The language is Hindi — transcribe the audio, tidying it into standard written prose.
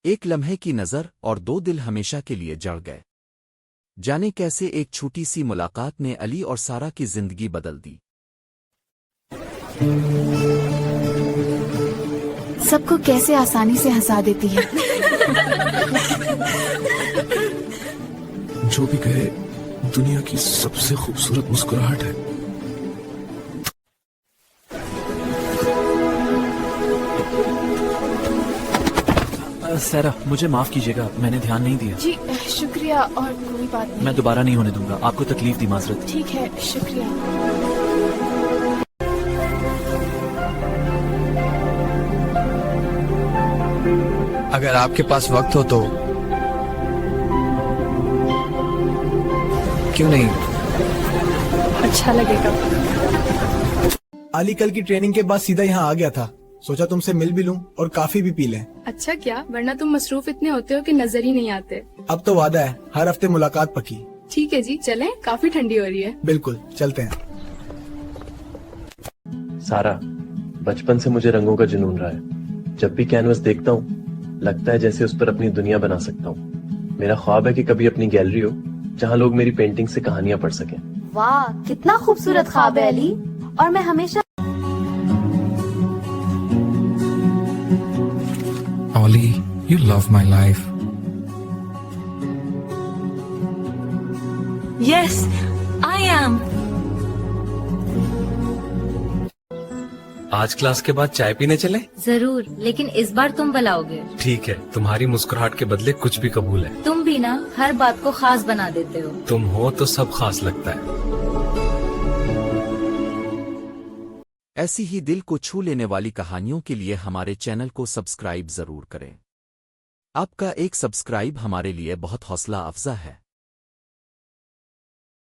एक लम्हे की नज़र और दो दिल हमेशा के लिए जड़ गए। जाने कैसे एक छोटी सी मुलाकात ने अली और सारा की जिंदगी बदल दी। सबको कैसे आसानी से हंसा देती है। जो भी कहे, दुनिया की सबसे खूबसूरत मुस्कुराहट है। सारा, मुझे माफ कीजिएगा, मैंने ध्यान नहीं दिया। जी शुक्रिया, और कोई बात नहीं। मैं दोबारा नहीं होने दूंगा, आपको तकलीफ दी, माजरत। ठीक है, शुक्रिया। अगर आपके पास वक्त हो तो क्यों नहीं? अच्छा लगेगा। अली कल की ट्रेनिंग के बाद सीधा यहाँ आ गया था, सोचा तुमसे मिल भी लूं और काफी भी पी लें। अच्छा क्या, वरना तुम मसरूफ इतने होते हो कि नजर ही नहीं आते। अब तो वादा है, हर हफ्ते मुलाकात पक्की। ठीक है जी, चलें, काफी ठंडी हो रही है। बिल्कुल, चलते हैं। सारा, बचपन से मुझे रंगों का जुनून रहा है। जब भी कैनवस देखता हूँ लगता है जैसे उस पर अपनी दुनिया बना सकता हूँ। मेरा ख्वाब है कि कभी अपनी गैलरी हो जहाँ लोग मेरी पेंटिंग से कहानियाँ पढ़ सकें। वाह, कितना खूबसूरत ख्वाब है अली, और मैं हमेशा Ollie, you love my life. Yes I am. आज क्लास के बाद चाय पीने चले? जरूर, लेकिन इस बार तुम बुलाओगे। ठीक है, तुम्हारी मुस्कुराहट के बदले कुछ भी कबूल है। तुम भी ना हर बात को खास बना देते हो। तुम हो तो सब खास लगता है। ऐसी ही दिल को छू लेने वाली कहानियों के लिए हमारे चैनल को सब्सक्राइब जरूर करें। आपका एक सब्सक्राइब हमारे लिए बहुत हौसला अफजा है।